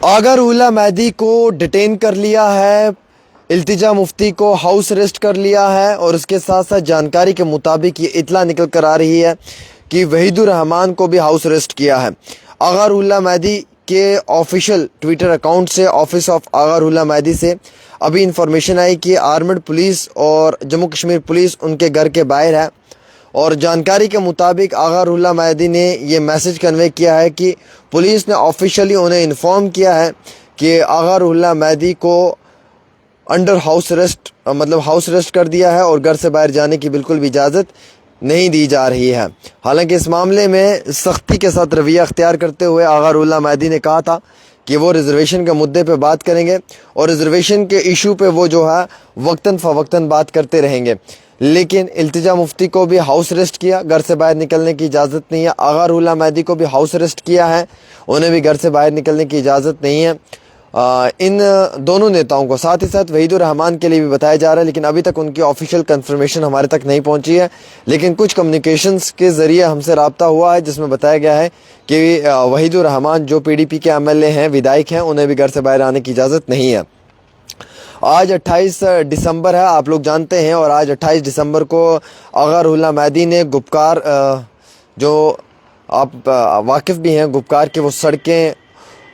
आगा रूहुल्लाह मेहदी को डिटेन कर लिया है, इल्तिजा मुफ्ती को हाउस अरेस्ट कर लिया है और उसके साथ साथ जानकारी के मुताबिक ये इतला निकल कर आ रही है कि वहीदुर रहमान को भी हाउस अरेस्ट किया है। आगा रूहुल्लाह मेहदी के ऑफिशियल ट्विटर अकाउंट से, ऑफिस ऑफ आगा रूहुल्लाह मेहदी से अभी इंफॉर्मेशन आई कि आर्मड पुलिस और जम्मू कश्मीर पुलिस उनके घर के बाहर है और जानकारी के मुताबिक आगा रूहुल्लाह मेहदी ने ये मैसेज कन्वे किया है कि पुलिस ने ऑफिशियली उन्हें इन्फॉर्म किया है कि आगा रूहुल्लाह मेहदी को अंडर हाउस अरेस्ट, मतलब हाउस अरेस्ट कर दिया है और घर से बाहर जाने की बिल्कुल भी इजाज़त नहीं दी जा रही है। हालांकि इस मामले में सख्ती के साथ रवैया अख्तियार करते हुए आगा रूहुल्लाह मेहदी ने कहा था कि वो रिजर्वेशन के मुद्दे पे बात करेंगे और रिजर्वेशन के इशू पे वो जो है वक्तन फ़वक्तन बात करते रहेंगे। लेकिन इल्तिजा मुफ्ती को भी हाउस अरेस्ट किया, घर से बाहर निकलने की इजाज़त नहीं है। आगा रूहुल्लाह मेहदी को भी हाउस अरेस्ट किया है, उन्हें भी घर से बाहर निकलने की इजाज़त नहीं है। इन दोनों नेताओं को, साथ ही साथ वहीदुर रहमान के लिए भी बताया जा रहा है, लेकिन अभी तक उनकी ऑफिशियल कंफर्मेशन हमारे तक नहीं पहुंची है। लेकिन कुछ कम्युनिकेशंस के ज़रिए हमसे रब्ता हुआ है जिसमें बताया गया है कि वहीदुर रहमान जो PDP के MLA हैं, विधायक हैं, उन्हें भी घर से बाहर आने की इजाज़त नहीं है। आज 28 दिसंबर है, आप लोग जानते हैं, और आज 28 दिसंबर को आगा रूहुल्लाह मेहदी ने गुपकार, जो आप वाकिफ़ भी हैं गुपकार के वो सड़कें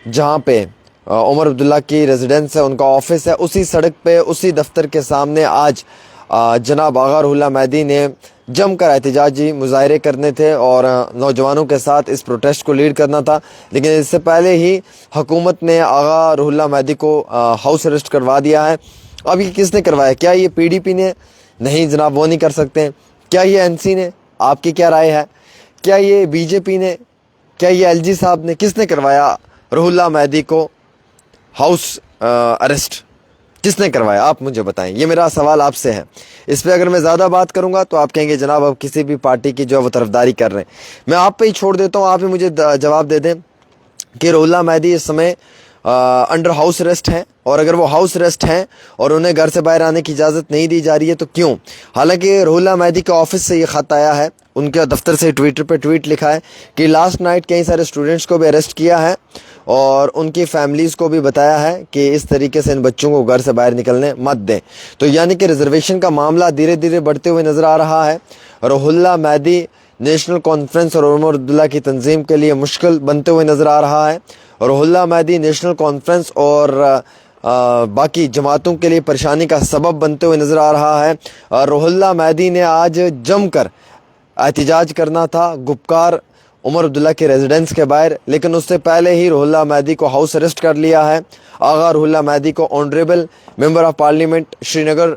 जहाँ पे उमर अब्दुल्ला की रेजिडेंस है, उनका ऑफिस है, उसी सड़क पे, उसी दफ्तर के सामने आज जनाब आगा रूहुल्लाह मेहदी ने जमकर एहतजाजी मुजाहरे करने थे और नौजवानों के साथ इस प्रोटेस्ट को लीड करना था। लेकिन इससे पहले ही हुकूमत ने आगा रूहुल्लाह मेहदी को हाउस अरेस्ट करवा दिया है। अब ये किसने करवाया? क्या ये PDP ने? नहीं जनाब, वो नहीं कर सकते हैं। क्या ये NC ने? आपकी क्या राय है? क्या ये BJP ने? क्या ये LG साहब ने? किसने करवाया रूहुल्लाह मेहदी को हाउस अरेस्ट? किसने करवाया? आप मुझे बताएं, ये मेरा सवाल आपसे है। इस पे अगर मैं ज़्यादा बात करूंगा तो आप कहेंगे जनाब अब किसी भी पार्टी की जो है वो तरफदारी कर रहे हैं। मैं आप पे ही छोड़ देता हूँ, आप ही मुझे जवाब दे दें कि रूहुल्लाह मेहदी इस समय अंडर हाउस अरेस्ट हैं, और अगर वो हाउस अरेस्ट हैं और उन्हें घर से बाहर आने की इजाज़त नहीं दी जा रही है तो क्यों? हालांकि रूहुल्लाह मेहदी के ऑफिस से ये ख़त आया है, उनके दफ्तर से ट्विटर पे ट्वीट लिखा है कि लास्ट नाइट कई सारे स्टूडेंट्स को भी अरेस्ट किया है और उनकी फैमिलीज़ को भी बताया है कि इस तरीके से इन बच्चों को घर से बाहर निकलने मत दें। तो यानी कि रिजर्वेशन का मामला धीरे धीरे बढ़ते हुए नज़र आ रहा है। रूहुल्लाह मेहदी नेशनल कॉन्फ्रेंस और उमर अब्दुल्ला की तंजीम के लिए मुश्किल बनते हुए नज़र आ रहा है। रूहुल्लाह मेहदी नेशनल कॉन्फ्रेंस और बाकी जमातों के लिए परेशानी का सबब बनते हुए नज़र आ रहा है। रूहुल्लाह मेहदी ने आज जमकर एहतजाज करना था गुपकार उमर अब्दुल्ला के रेजिडेंस के बाहर, लेकिन उससे पहले ही रूहुल्लाह मेहदी को हाउस अरेस्ट कर लिया है। आगा रूहुल्लाह मेहदी को honourable member of parliament Srinagar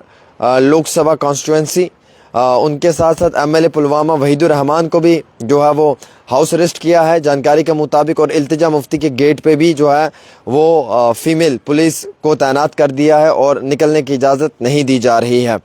Lok Sabha constituency, उनके साथ साथ MLA पुलवामा वहीदुर रहमान को भी जो है वो हाउस अरेस्ट किया है जानकारी के मुताबिक, और इल्तिजा मुफ्ती के गेट पे भी जो है वो फीमेल पुलिस को तैनात कर दिया है और निकलने की इजाज़त नहीं दी जा रही है।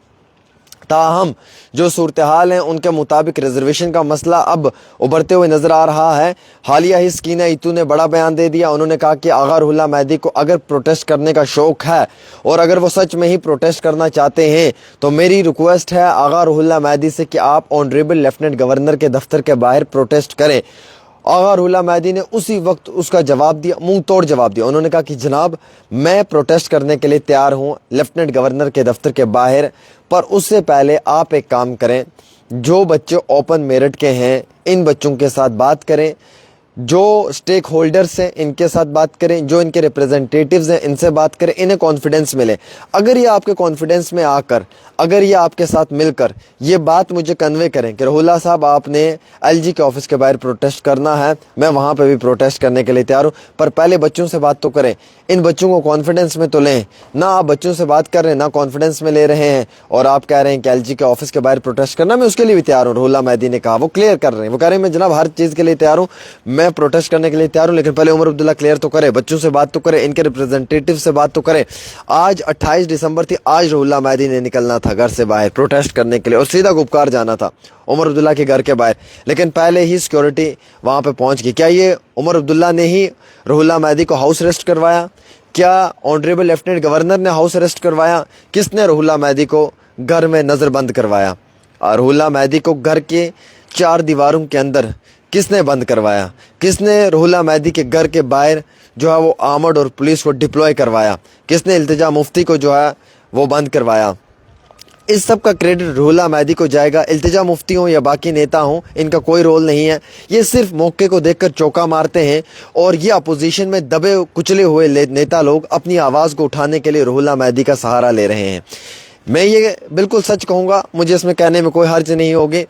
ताहम जो सूरत हाल हैं उनके मुताबिक रिजर्वेशन का मसला अब उभरते हुए नज़र आ रहा है। हालिया ही सकीना इतू ने बड़ा बयान दे दिया। उन्होंने कहा कि आगा रूहुल्लाह मेहदी को अगर प्रोटेस्ट करने का शौक़ है और अगर वो सच में ही प्रोटेस्ट करना चाहते हैं तो मेरी रिक्वेस्ट है आगा रूहुल्लाह मेहदी से कि आप ऑनरेबल लेफ्टिनेंट गवर्नर के दफ्तर के बाहर प्रोटेस्ट करें। आगा रूहुल्लाह मेहदी ने उसी वक्त उसका जवाब दिया, मुंह तोड़ जवाब दिया। उन्होंने कहा कि जनाब मैं प्रोटेस्ट करने के लिए तैयार हूं लेफ्टिनेंट गवर्नर के दफ्तर के बाहर, पर उससे पहले आप एक काम करें, जो बच्चे ओपन मेरिट के हैं इन बच्चों के साथ बात करें, जो स्टेक होल्डर्स हैं इनके साथ बात करें, जो इनके रिप्रेजेंटेटिव्स हैं इनसे बात करें, इन्हें कॉन्फिडेंस मिले। अगर ये आपके कॉन्फिडेंस में आकर, अगर ये आपके साथ मिलकर ये बात मुझे कन्वे करें कि रूहुल्लाह साहब आपने LG के ऑफिस के बाहर प्रोटेस्ट करना है, मैं वहाँ पे भी प्रोटेस्ट करने के लिए तैयार हूँ, पर पहले बच्चों से बात तो करें, इन बच्चों को कॉन्फिडेंस में तो लें ना। आप बच्चों से बात कर रहे हैं ना कॉन्फिडेंस में ले रहे हैं, और आप कह रहे हैं कि LG के ऑफिस के बाहर प्रोटेस्ट करना, मैं उसके लिए भी तैयार हूँ। रूहुल्लाह मेहदी ने कहा, वो क्लियर कर रहे हैं, वो कह रहे हैं मैं जनाब हर चीज़ के लिए तैयार हूँ, मैं प्रोटेस्ट करने के लिए तैयार हूं, लेकिन पहले उमर अब्दुल्ला क्लियर तो करे, बच्चों से बात तो करे, इनके रिप्रेजेंटेटिव से बात तो करे। आज 28 दिसंबर थी, आज रूहुल्लाह मेहदी ने निकलना था घर से बाहर प्रोटेस्ट करने के लिए और सीधा गुपकार जाना था उमर अब्दुल्ला के घर के बाहर, लेकिन पहले ही सिक्योरिटी वहां पे पहुंच गई। क्या ये उमर अब्दुल्ला ने ही रूहुल्लाह मेहदी को हाउस अरेस्ट करवाया? क्या ऑनरेबल लेफ्टिनेंट गवर्नर ने हाउस अरेस्ट करवाया? किसने रूहुल्लाह मेहदी को घर में नजरबंद करवाया? रूहुल्लाह मेहदी को घर के 4 दीवारों के अंदर किसने बंद करवाया? किसने रूहुल्लाह मेहदी के घर के बाहर जो है वो आर्मर्ड और पुलिस को डिप्लॉय करवाया, किसने इल्तिजा मुफ्ती को जो है वो बंद करवाया, इस सब का क्रेडिट रुहुल्लाह मेहदी को जाएगा। इल्तिजा मुफ्ती हो या बाकी नेता हो, इनका कोई रोल नहीं है। ये सिर्फ मौके को देखकर चौका मारते हैं और ये अपोजिशन में दबे कुचले हुए नेता लोग अपनी आवाज़ को उठाने के लिए रुहुल्लाह मेहदी का सहारा ले रहे हैं। मैं ये बिल्कुल सच कहूँगा, मुझे इसमें कहने में कोई हर्ज नहीं होगी।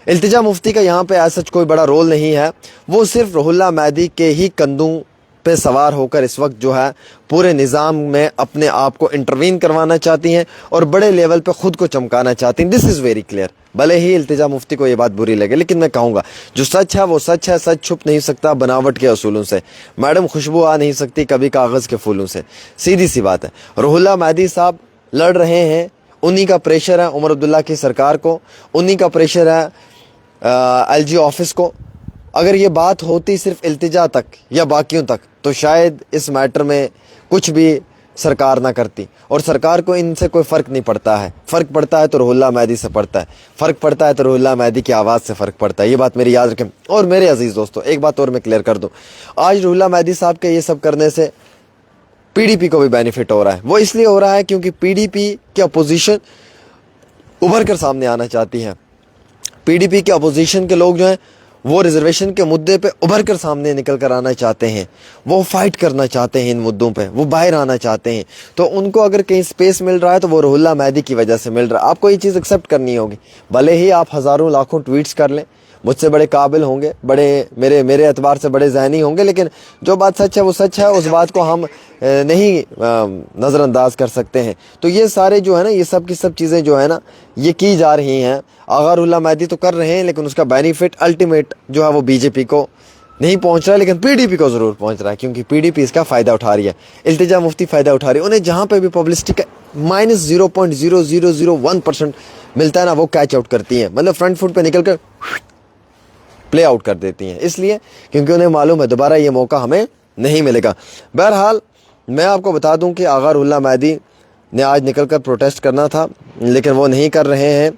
इल्तिजा मुफ्ती का यहाँ पे ऐसा कोई बड़ा रोल नहीं है, वो सिर्फ रुहुल्लाह मेहदी के ही कंधों पे सवार होकर इस वक्त जो है पूरे निज़ाम में अपने आप को इंटरवीन करवाना चाहती हैं और बड़े लेवल पे ख़ुद को चमकाना चाहती हैं। This is very clear. भले ही इल्तिजा मुफ्ती को ये बात बुरी लगे, लेकिन मैं कहूँगा जो सच है वो सच है। सच छुप नहीं सकता बनावट के असूलों से। मैडम खुशबू आ नहीं सकती कभी कागज़ के फूलों से, सीधी सी बात है। रुहुल्लाह मेहदी साहब लड़ रहे हैं, उन्हीं का प्रेशर है उमर अब्दुल्ला की सरकार को, उन्हीं का प्रेशर है LG ऑफिस को। अगर ये बात होती सिर्फ इल्तिजा तक या बाकियों तक तो शायद इस मैटर में कुछ भी सरकार ना करती, और सरकार को इनसे कोई फ़र्क नहीं पड़ता है। फ़र्क पड़ता है तो रुहुल्लाह मेहदी से पड़ता है, फ़र्क पड़ता है तो रुहुल्लाह मेहदी की आवाज़ से फ़र्क पड़ता है। ये बात मेरी याद रखें। और मेरे अजीज़ दोस्तों, एक बात और मैं क्लियर कर दूँ, आज रुहुल्लाह मेहदी साहब के ये सब करने से PDP को भी बेनिफिट हो रहा है। वो इसलिए हो रहा है क्योंकि PDP की अपोजिशन उभर कर सामने आना चाहती है। PDP के अपोजिशन के लोग जो हैं वो रिजर्वेशन के मुद्दे पे उभर कर सामने निकल कर आना चाहते हैं, वो फाइट करना चाहते हैं इन मुद्दों पे, वो बाहर आना चाहते हैं। तो उनको अगर कहीं स्पेस मिल रहा है तो वो रुहुल्लाह मेहदी की वजह से मिल रहा है। आपको ये चीज़ एक्सेप्ट करनी होगी। भले ही आप हज़ारों लाखों ट्वीट्स कर लें, मुझसे बड़े काबिल होंगे, बड़े मेरे एतबार से बड़े ज़हनी होंगे, लेकिन जो बात सच है वो सच है, उस बात को हम नहीं नज़रअंदाज कर सकते हैं। तो ये सारे जो है ना, ये सब की सब चीज़ें जो है ना ये की जा रही हैं। आगा रुहुल्लाह मेहदी तो कर रहे हैं, लेकिन उसका बेनिफिट अल्टीमेट जो है वो BJP को नहीं पहुंच रहा है, लेकिन PDP को ज़रूर पहुंच रहा है, क्योंकि PDP इसका फ़ायदा उठा रही है। इल्तिजा मुफ्ती फ़ायदा उठा रही है। उन्हें जहाँ पे भी पब्लिसिटी का -0.0001% मिलता है ना, वो कैच आउट करती हैं, मतलब फ्रंट फुट पर निकल कर प्ले आउट कर देती हैं, इसलिए क्योंकि उन्हें मालूम है दोबारा ये मौका हमें नहीं मिलेगा। बहरहाल मैं आपको बता दूं कि आगा रुहुल्लाह मेहदी ने आज निकल कर प्रोटेस्ट करना था, लेकिन वो नहीं कर रहे हैं।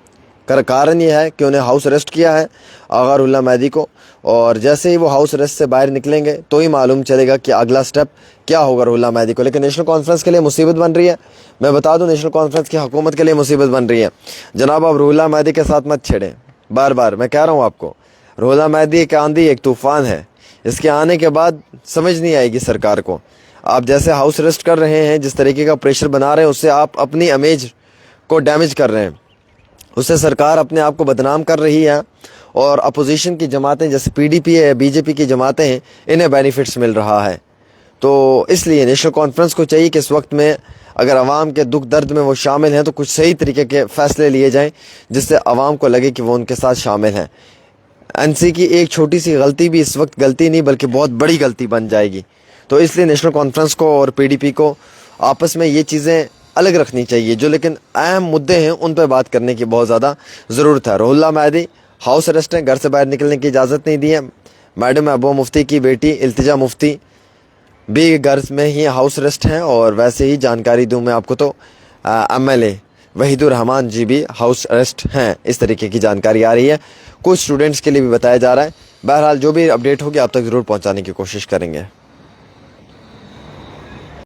कारण ये है कि उन्हें हाउस अरेस्ट किया है आगा रुहुल्लाह मेहदी को, और जैसे ही वो हाउस अरेस्ट से बाहर निकलेंगे तो ही मालूम चलेगा कि अगला स्टेप क्या होगा रुहुल्लाह मेहदी को। लेकिन नेशनल कॉन्फ्रेंस के लिए मुसीबत बन रही है। मैं बता दूं, नेशनल कॉन्फ्रेंस की हुकूमत के लिए मुसीबत बन रही है। जनाब, आप रुहुल्लाह मेहदी के साथ मत छेड़ें। बार बार मैं कह रहा हूँ आपको, रुहुल्लाह मेहदी एक आंधी, एक तूफ़ान है। इसके आने के बाद समझ नहीं आएगी सरकार को। आप जैसे हाउस अरेस्ट कर रहे हैं, जिस तरीके का प्रेशर बना रहे हैं, उससे आप अपनी इमेज को डैमेज कर रहे हैं, उससे सरकार अपने आप को बदनाम कर रही है। और अपोजिशन की जमातें जैसे PDP है, BJP की जमातें हैं, इन्हें बेनिफिट्स मिल रहा है। तो इसलिए नेशनल कॉन्फ्रेंस को चाहिए कि इस वक्त में अगर आवाम के दुख दर्द में वो शामिल हैं तो कुछ सही तरीके के फ़ैसले लिए जाएँ, जिससे आवाम को लगे कि वो उनके साथ शामिल हैं। NC की एक छोटी सी गलती भी इस वक्त गलती नहीं बल्कि बहुत बड़ी गलती बन जाएगी। तो इसलिए नेशनल कॉन्फ्रेंस को और PDP को आपस में ये चीज़ें अलग रखनी चाहिए। जो लेकिन अहम मुद्दे हैं उन पर बात करने की बहुत ज़्यादा ज़रूरत है। रुहुल्लाह मेहदी हाउस अरेस्ट हैं, घर से बाहर निकलने की इजाज़त नहीं दी है। मैडम महबूबा मुफ्ती की बेटी इल्तिजा मुफ्ती भी घर में ही हाउस अरेस्ट हैं। और वैसे ही जानकारी दूँ मैं आपको तो MLA वहीदुर रहमान जी भी हाउस अरेस्ट हैं, इस तरीके की जानकारी आ रही है। कुछ स्टूडेंट्स के लिए भी बताया जा रहा है। बहरहाल जो भी अपडेट होगी आप तक ज़रूर पहुँचाने की कोशिश करेंगे।